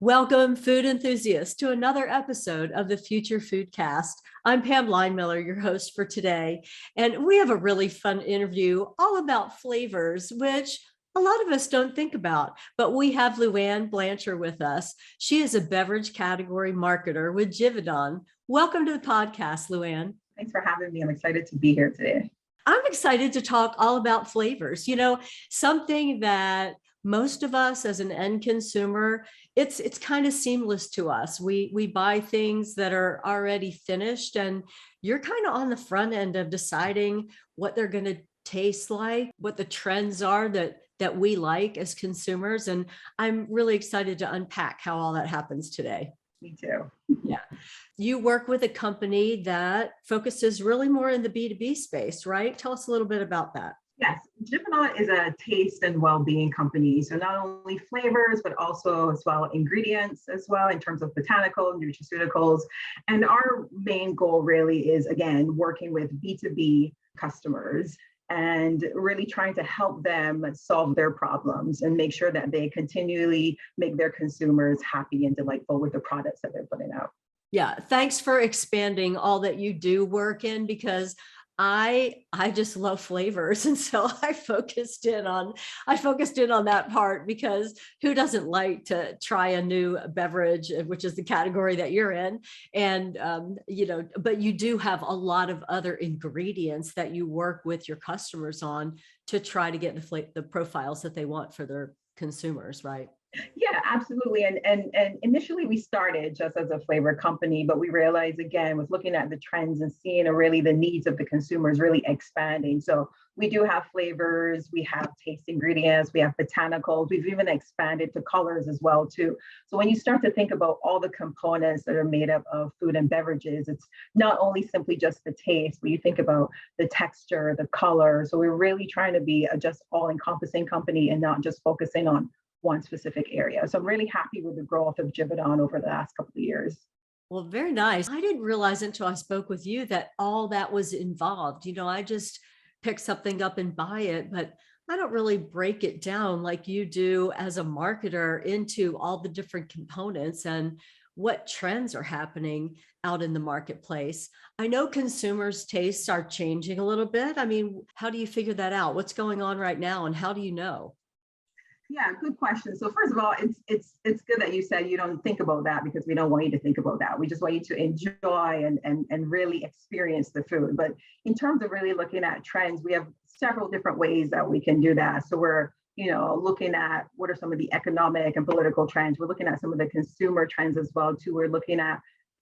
Welcome, food enthusiasts, to another episode of the Future Foodcast. I'm Pam Linemiller, your host for today, and we have a really fun interview all about flavors, which a lot of us don't think about, but we have Luan Blancher with us. She is a beverage category marketer with Givaudan. Welcome to the podcast, Luan. Thanks for having me. I'm excited to be here today. I'm excited to talk all about flavors. Something that most of us as an end consumer, it's kind of seamless to us. We buy things that are already finished, and you're kind of on the front end of deciding what they're going to taste like, what the trends are that we like as consumers. And I'm really excited to unpack how all that happens today. Me too. Yeah. You work with a company that focuses really more in the B2B space, right? Tell us a little bit about that. Yes, Givaudan is a taste and well-being company. So not only flavors, but also as well ingredients as well in terms of botanicals, nutraceuticals. And our main goal really is, again, working with B2B customers and really trying to help them solve their problems and make sure that they continually make their consumers happy and delightful with the products that they're putting out. Yeah, thanks for expanding all that you do work in, because I just love flavors. And so I focused in on that part, because who doesn't like to try a new beverage, which is the category that you're in. And, but you do have a lot of other ingredients that you work with your customers on to try to get the profiles that they want for their consumers, right? Yeah, absolutely. And initially we started just as a flavor company, but we realized, again, with looking at the trends and seeing really the needs of the consumers really expanding. So we do have flavors, we have taste ingredients, we have botanicals, we've even expanded to colors as well too. So when you start to think about all the components that are made up of food and beverages, it's not only simply just the taste, but you think about the texture, the color. So we're really trying to be a just all-encompassing company and not just focusing on one specific area. So I'm really happy with the growth of Givaudan over the last couple of years. Well, very nice. I didn't realize until I spoke with you that all that was involved. I just pick something up and buy it, but I don't really break it down like you do as a marketer into all the different components and what trends are happening out in the marketplace. I know consumers' tastes are changing a little bit. I mean, how do you figure that out? What's going on right now, and how do you know? Yeah, good question. So first of all, it's good that you said you don't think about that, because we don't want you to think about that. We just want you to enjoy and really experience the food. But in terms of really looking at trends, we have several different ways that we can do that. So we're looking at what are some of the economic and political trends. We're looking at some of the consumer trends as well too. We're looking at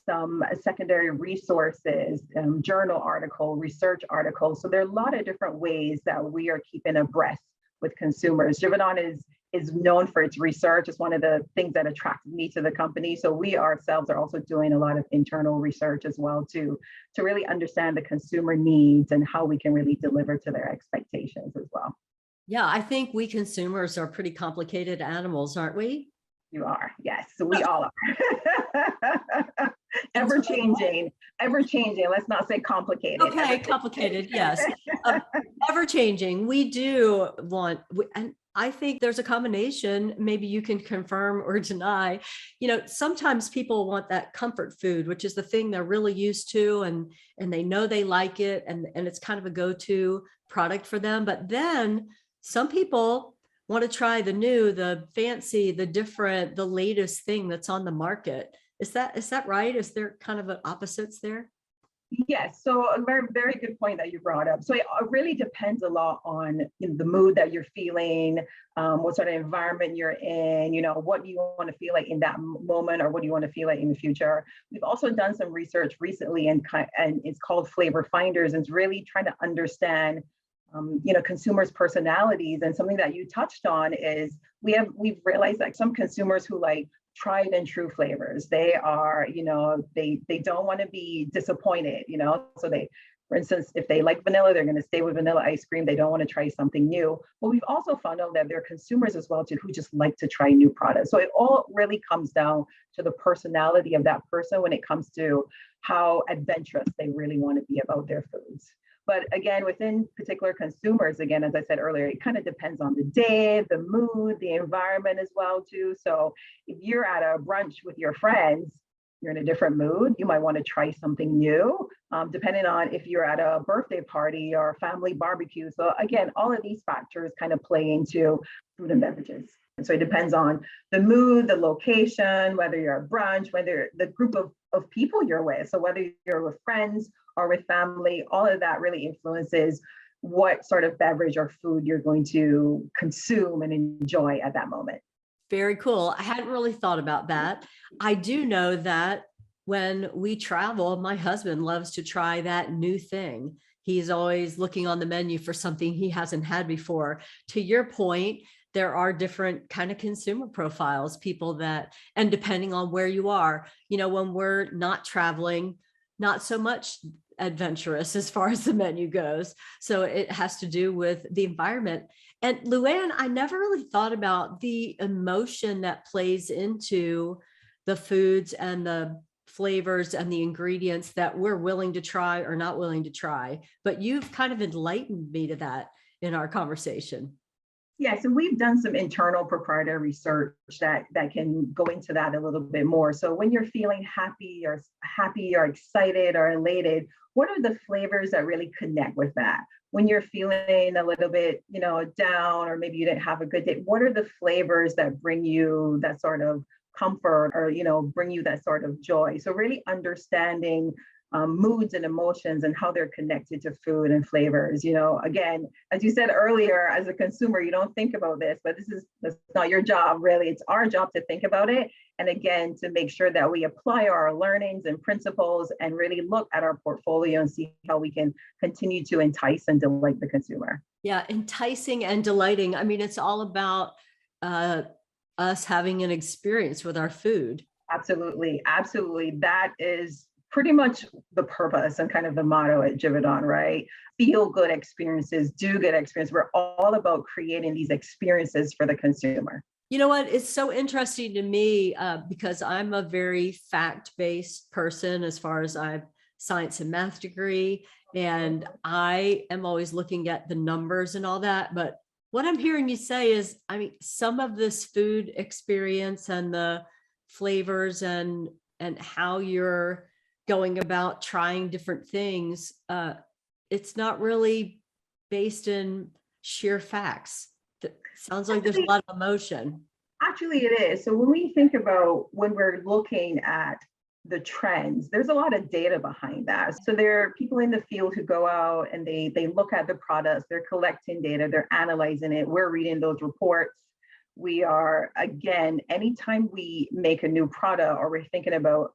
some secondary resources, journal article, research articles. So there are a lot of different ways that we are keeping abreast with consumers. Givaudan is known for its research. It's one of the things that attracted me to the company. So we ourselves are also doing a lot of internal research as well to really understand the consumer needs and how we can really deliver to their expectations as well. Yeah, I think we consumers are pretty complicated animals, aren't we? You are, yes. So we all are. ever changing. Let's not say complicated. Okay, complicated, yes. Ever changing. We do want, and I think there's a combination, maybe you can confirm or deny. Sometimes people want that comfort food, which is the thing they're really used to, and they know they like it, and it's kind of a go-to product for them. But then some people want to try the new, the fancy, the different, the latest thing that's on the market. Is that right? Is there kind of opposites there? Yes, so a very, very good point that you brought up. So it really depends a lot on the mood that you're feeling, what sort of environment you're in, what do you want to feel like in that moment, or what do you want to feel like in the future. We've also done some research recently, and it's called Flavor Finders, and it's really trying to understand consumers' personalities. And something that you touched on is we've realized that some consumers who like tried and true flavors, they are, they don't want to be disappointed, so they, for instance, if they like vanilla, they're going to stay with vanilla ice cream. They don't want to try something new. But we've also found out that there are consumers as well too who just like to try new products. So it all really comes down to the personality of that person when it comes to how adventurous they really want to be about their foods. But again, within particular consumers, again, as I said earlier, it kind of depends on the day, the mood, the environment as well too. So if you're at a brunch with your friends, you're in a different mood, you might want to try something new, depending on if you're at a birthday party or a family barbecue. So again, all of these factors kind of play into food and beverages. And so it depends on the mood, the location, whether you're at brunch, whether the group of people you're with. So whether you're with friends or with family, all of that really influences what sort of beverage or food you're going to consume and enjoy at that moment. Very cool. I hadn't really thought about that. I do know that when we travel, my husband loves to try that new thing. He's always looking on the menu for something he hasn't had before. To your point, there are different kind of consumer profiles, people that, and depending on where you are, when we're not traveling, not so much adventurous as far as the menu goes. So it has to do with the environment. And Luan, I never really thought about the emotion that plays into the foods and the flavors and the ingredients that we're willing to try or not willing to try. But you've kind of enlightened me to that in our conversation. Yes, and we've done some internal proprietary research that can go into that a little bit more. So when you're feeling happy or excited or elated, what are the flavors that really connect with that? When you're feeling a little bit, down, or maybe you didn't have a good day, what are the flavors that bring you that sort of comfort or, bring you that sort of joy? So really understanding moods and emotions and how they're connected to food and flavors. Again, as you said earlier, as a consumer, you don't think about this, but that's not your job, really. It's our job to think about it. And again, to make sure that we apply our learnings and principles and really look at our portfolio and see how we can continue to entice and delight the consumer. Yeah, enticing and delighting. I mean, it's all about us having an experience with our food. Absolutely. Absolutely. That is pretty much the purpose and kind of the motto at Givaudan, right? Feel good experiences, do good experience. We're all about creating these experiences for the consumer. You know what? It's so interesting to me because I'm a very fact-based person as far as I have science and math degree, and I am always looking at the numbers and all that. But what I'm hearing you say is, I mean, some of this food experience and the flavors and how you're going about trying different things, it's not really based in sheer facts. It sounds like there's a lot of emotion. Actually, it is. So when we think about when we're looking at the trends, there's a lot of data behind that. So there are people in the field who go out and they look at the products, they're collecting data, they're analyzing it, we're reading those reports. We are, again, anytime we make a new product or we're thinking about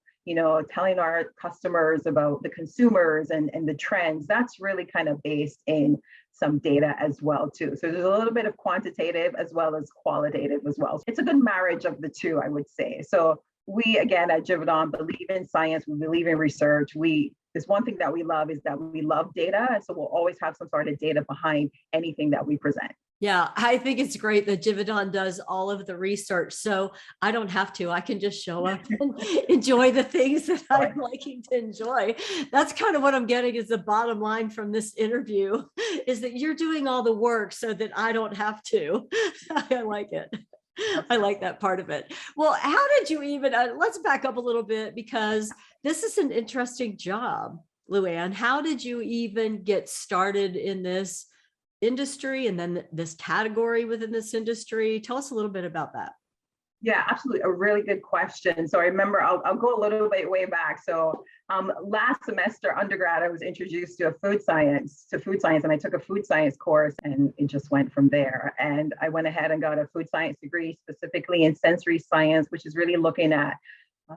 telling our customers about the consumers and the trends, that's really kind of based in some data as well too. So there's a little bit of quantitative as well as qualitative as well. So it's a good marriage of the two, I would say. So we, again, at Givaudan, believe in science, we believe in research. There's one thing that we love is that we love data. And so we'll always have some sort of data behind anything that we present. Yeah, I think it's great that Givaudan does all of the research. So I don't have to. I can just show up and enjoy the things that I'm liking to enjoy. That's kind of what I'm getting is the bottom line from this interview is that you're doing all the work so that I don't have to. I like it. I like that part of it. Well, how did you even, let's back up a little bit because this is an interesting job, Luan. How did you even get started in this industry and then this category within this industry? Tell us a little bit about that. Yeah, absolutely. A really good question. So I remember I'll go a little bit way back. So last semester undergrad, I was introduced to food science, and I took a food science course and it just went from there. And I went ahead and got a food science degree specifically in sensory science, which is really looking at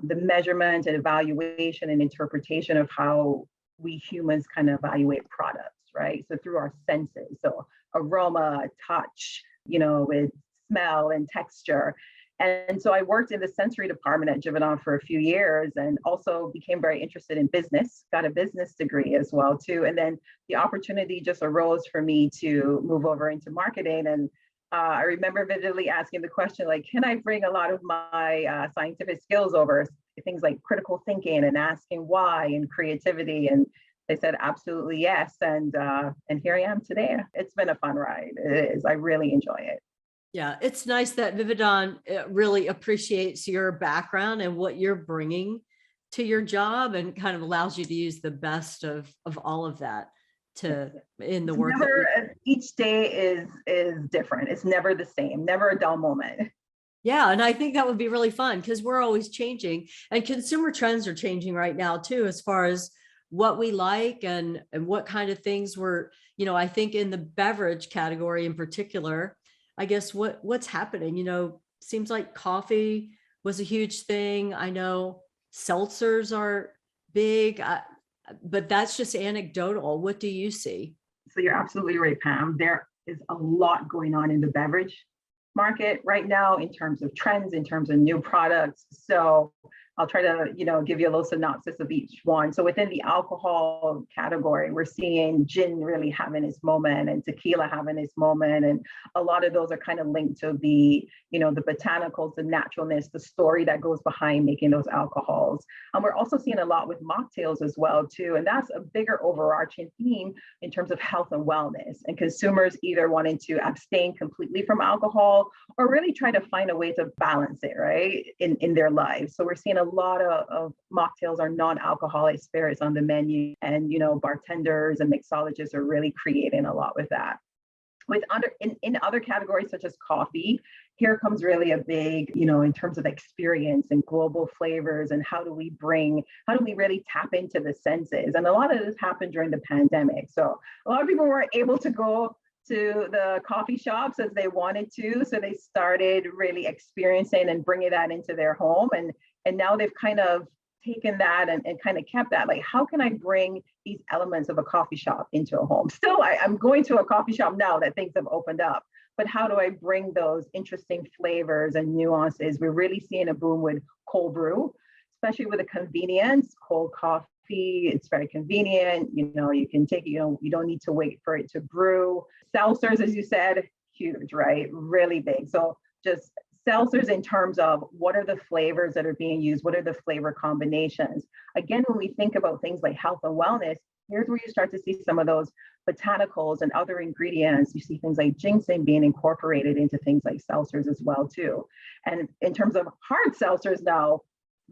the measurement and evaluation and interpretation of how we humans kind of evaluate products, right? So through our senses, so aroma, touch, with smell and texture. And so I worked in the sensory department at Givaudan for a few years and also became very interested in business, got a business degree as well too. And then the opportunity just arose for me to move over into marketing. And I remember vividly asking the question, like, can I bring a lot of my scientific skills over, things like critical thinking and asking why and creativity. And they said absolutely yes. And here I am today. It's been a fun ride. It is. I really enjoy it. Yeah, it's nice that Vividan really appreciates your background and what you're bringing to your job and kind of allows you to use the best of all of that to in the It's work. never, each day is different. It's never the same, never a dull moment. Yeah, and I think that would be really fun because we're always changing and consumer trends are changing right now too, as far as what we like and what kind of things we're, I think in the beverage category in particular, I guess what's happening, seems like coffee was a huge thing. I know seltzers are big, but that's just anecdotal. What do you see? So you're absolutely right, Pam. There is a lot going on in the beverage market right now in terms of trends, in terms of new products. So I'll try to, give you a little synopsis of each one. So within the alcohol category, we're seeing gin really having its moment and tequila having its moment. And a lot of those are kind of linked to the botanicals, the naturalness, the story that goes behind making those alcohols. And we're also seeing a lot with mocktails as well, too. And that's a bigger overarching theme in terms of health and wellness and consumers either wanting to abstain completely from alcohol or really try to find a way to balance it, right, in their lives. So we're seeing a lot of mocktails are non-alcoholic spirits on the menu, and bartenders and mixologists are really creating a lot with that. In other categories such as coffee, here comes really a big, in terms of experience and global flavors and how do we really tap into the senses? And a lot of this happened during the pandemic. So a lot of people weren't able to go to the coffee shops as they wanted to. So they started really experiencing and bringing that into their home. And now they've kind of taken that and kind of kept that. Like, how can I bring these elements of a coffee shop into a home? Still, I'm going to a coffee shop now that things have opened up. But how do I bring those interesting flavors and nuances? We're really seeing a boom with cold brew, especially with the convenience, cold coffee. It's very convenient. You can take it, you don't need to wait for it to brew. Seltzers, as you said, huge, right? Really big. So just seltzers in terms of what are the flavors that are being used? What are the flavor combinations? Again, when we think about things like health and wellness, here's where you start to see some of those botanicals and other ingredients. You see things like ginseng being incorporated into things like seltzers as well, too. And in terms of hard seltzers now,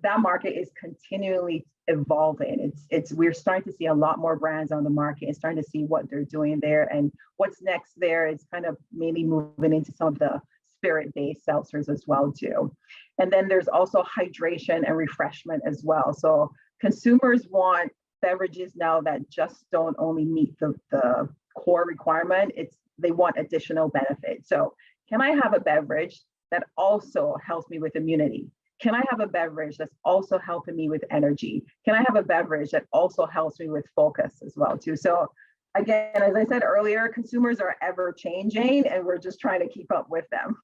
that market is continually evolving. We're starting to see a lot more brands on the market and starting to see what they're doing there. And what's next there is kind of maybe moving into some of the spirit-based seltzers as well, too. And then there's also hydration and refreshment as well. So consumers want beverages now that just don't only meet the core requirement. They want additional benefits. So can I have a beverage that also helps me with immunity? Can I have a beverage that's also helping me with energy? Can I have a beverage that also helps me with focus as well, too? So again, as I said earlier, consumers are ever changing and we're just trying to keep up with them.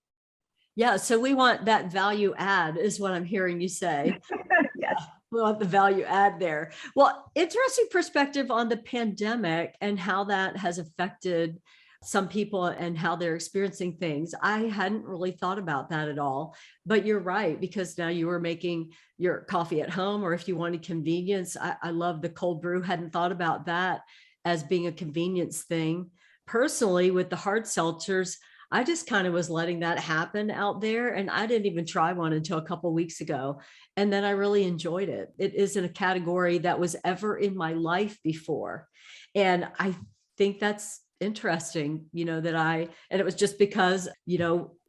Yeah, so we want that value add is what I'm hearing you say. Yes. We want the value add there. Well, interesting perspective on the pandemic and how that has affected some people and how they're experiencing things. I hadn't really thought about that at all, but you're right, because now you were making your coffee at home, or if you wanted convenience, I love the cold brew. Hadn't thought about that as being a convenience thing. Personally, with the hard seltzers, I just kind of was letting that happen out there. And I didn't even try one until a couple of weeks ago. And then I really enjoyed it. It isn't a category that was ever in my life before. And I think that's interesting, and it was just because,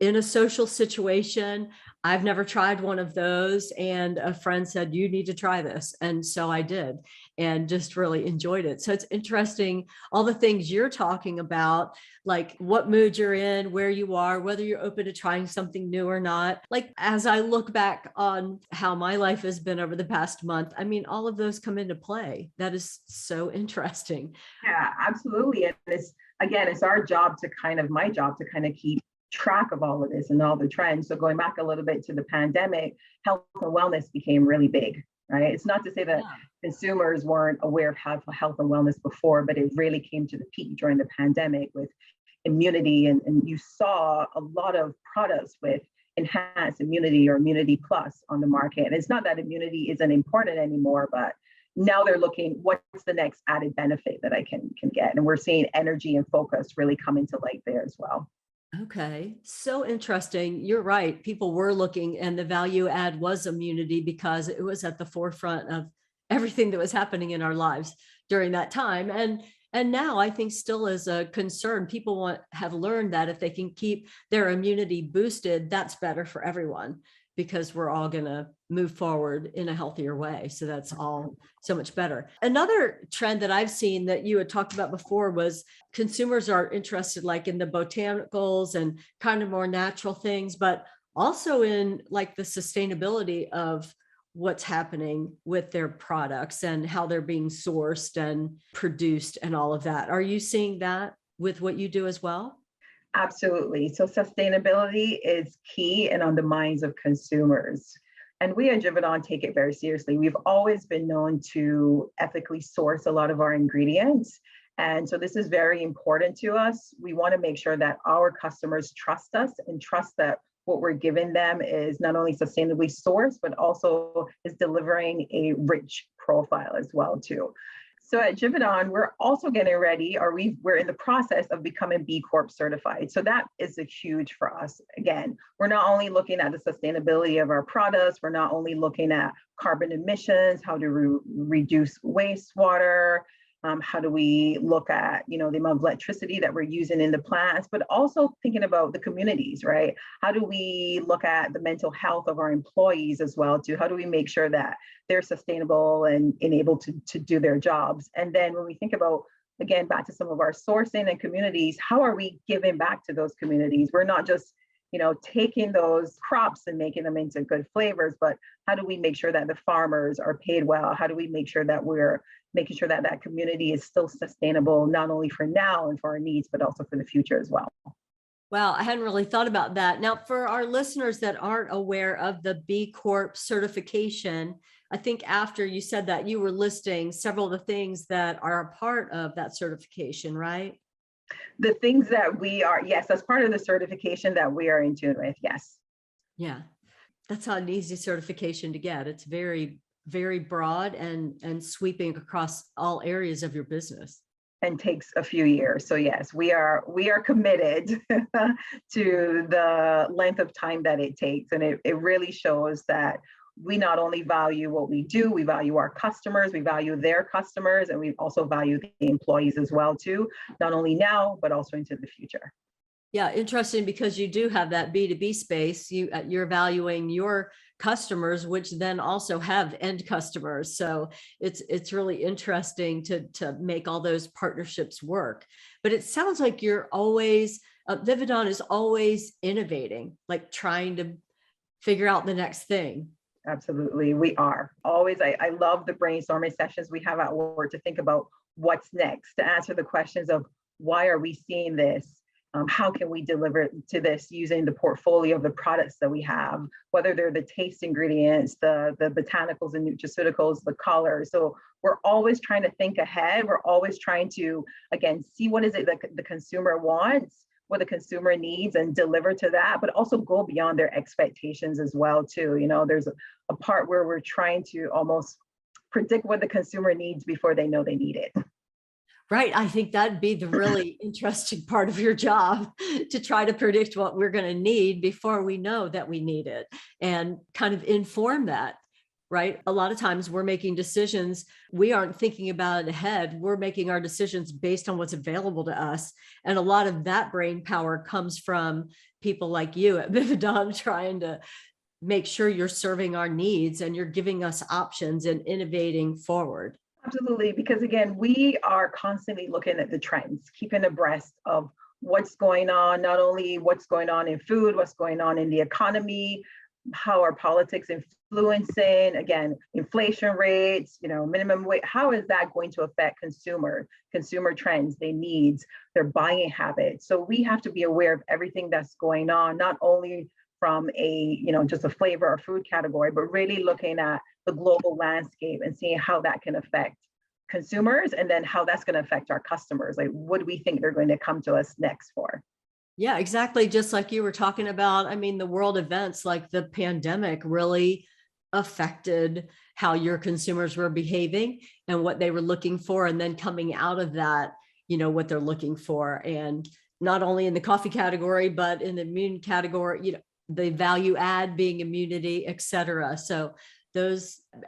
in a social situation, I've never tried one of those. And a friend said, you need to try this. And so I did and just really enjoyed it. So it's interesting, all the things you're talking about, like what mood you're in, where you are, whether you're open to trying something new or not. Like, as I look back on how my life has been over the past month, all of those come into play. That is so interesting. Yeah, absolutely. And it's our job my job to kind of keep track of all of this and all the trends. So going back a little bit to the pandemic, health and wellness became really big, right? It's not to say that consumers weren't aware of health and wellness before, but it really came to the peak during the pandemic with immunity. And you saw a lot of products with enhanced immunity or immunity plus on the market. And it's not that immunity isn't important anymore, but now they're looking, what's the next added benefit that I can get? And we're seeing energy and focus really come into light there as well. Okay, so interesting. You're right. People were looking, and the value add was immunity because it was at the forefront of everything that was happening in our lives during that time. And now I think still is a concern. People have learned that if they can keep their immunity boosted, that's better for everyone because we're all going to move forward in a healthier way. So that's all so much better. Another trend that I've seen that you had talked about before was consumers are interested like in the botanicals and kind of more natural things, but also in like the sustainability of what's happening with their products and how they're being sourced and produced and all of that. Are you seeing that with what you do as well? Absolutely. So sustainability is key and on the minds of consumers. And we at Givaudan take it very seriously. We've always been known to ethically source a lot of our ingredients. And so this is very important to us. We want to make sure that our customers trust us and trust that what we're giving them is not only sustainably sourced, but also is delivering a rich profile as well too. So at Givaudan, we're also getting ready, or we're in the process of becoming B Corp certified. So that is a huge for us. Again, we're not only looking at the sustainability of our products, we're not only looking at carbon emissions, how to reduce wastewater, how do we look at, the amount of electricity that we're using in the plants, but also thinking about the communities, right? How do we look at the mental health of our employees as well too? How do we make sure that they're sustainable and able to do their jobs? And then when we think about, again, back to some of our sourcing and communities, how are we giving back to those communities? We're not just taking those crops and making them into good flavors, but how do we make sure that the farmers are paid well? How do we make sure that we're making sure that that community is still sustainable, not only for now and for our needs, but also for the future as well? Wow, I hadn't really thought about that. Now, for our listeners that aren't aware of the B Corp certification, I think after you said that, you were listing several of the things that are a part of that certification, right? The things that we are, yes, as part of the certification that we are in tune with, yes. Yeah, that's not an easy certification to get. It's very, very broad and sweeping across all areas of your business. And takes a few years. So yes, we are committed to the length of time that it takes. And it really shows that we not only value what we do, we value our customers, we value their customers, and we also value the employees as well too, not only now, but also into the future. Yeah, interesting because you do have that B2B space. You're valuing your customers, which then also have end customers. So it's really interesting to make all those partnerships work. But it sounds like you're always, Givaudan is always innovating, like trying to figure out the next thing. Absolutely, we are always. I love the brainstorming sessions we have at work to think about what's next, to answer the questions of why are we seeing this? How can we deliver to this using the portfolio of the products that we have, whether they're the taste ingredients, the botanicals and nutraceuticals, the colors. So we're always trying to think ahead. We're always trying to, again, see what is it that the consumer wants, what the consumer needs, and deliver to that, but also go beyond their expectations as well too. There's a part where we're trying to almost predict what the consumer needs before they know they need it. Right. I think that'd be the really interesting part of your job, to try to predict what we're going to need before we know that we need it and kind of inform that. Right. A lot of times we're making decisions. We aren't thinking about it ahead. We're making our decisions based on what's available to us. And a lot of that brain power comes from people like you at Givaudan trying to make sure you're serving our needs and you're giving us options and innovating forward. Absolutely, because again, we are constantly looking at the trends, keeping abreast of what's going on, not only what's going on in food, what's going on in the economy, how are politics influencing, again, inflation rates, minimum wage, how is that going to affect consumer trends, their needs, their buying habits? So we have to be aware of everything that's going on, not only from just a flavor or food category, but really looking at the global landscape and seeing how that can affect consumers and then how that's going to affect our customers. Like, what do we think they're going to come to us next for? Yeah, exactly. Just like you were talking about, I mean, the world events like the pandemic really affected how your consumers were behaving and what they were looking for. And then coming out of that, what they're looking for. And not only in the coffee category, but in the immune category, the value add being immunity, et cetera. So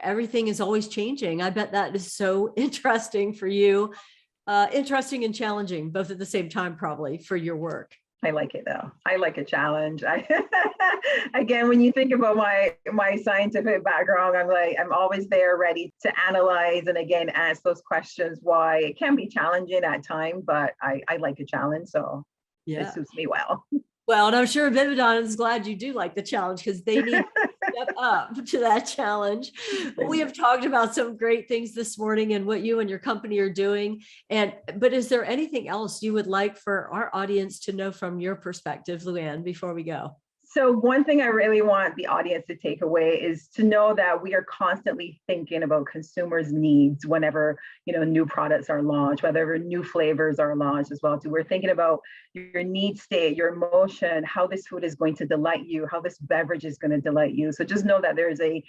everything is always changing. I bet that is so interesting for you, interesting and challenging, both at the same time, probably, for your work. I like it though. I like a challenge. Again, when you think about my scientific background, I'm always there ready to analyze and again, ask those questions why. It can be challenging at times, but I like a challenge. So It suits me well. Well, and I'm sure Givaudan is glad you do like the challenge because they need to step up to that challenge. We have talked about some great things this morning and what you and your company are doing. But is there anything else you would like for our audience to know from your perspective, Luan, before we go? So one thing I really want the audience to take away is to know that we are constantly thinking about consumers' needs whenever, new products are launched, whether new flavors are launched as well. So we're thinking about your need state, your emotion, how this food is going to delight you, how this beverage is going to delight you. So just know that there's a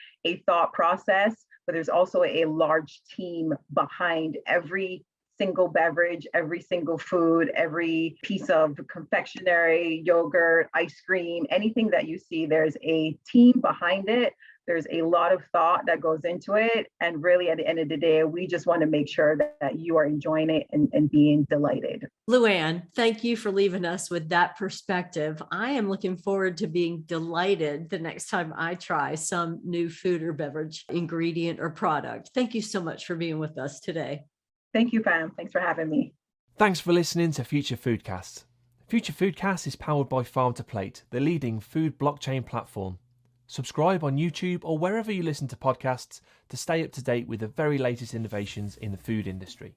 thought process, but there's also a large team behind every single beverage, every single food, every piece of confectionery, yogurt, ice cream, anything that you see, there's a team behind it. There's a lot of thought that goes into it. And really, at the end of the day, we just want to make sure that you are enjoying it and being delighted. Luan, thank you for leaving us with that perspective. I am looking forward to being delighted the next time I try some new food or beverage ingredient or product. Thank you so much for being with us today. Thank you, Pam. Thanks for having me. Thanks for listening to FutureFoodCast. FutureFoodCast is powered by Farm to Plate, the leading food blockchain platform. Subscribe on YouTube or wherever you listen to podcasts to stay up to date with the very latest innovations in the food industry.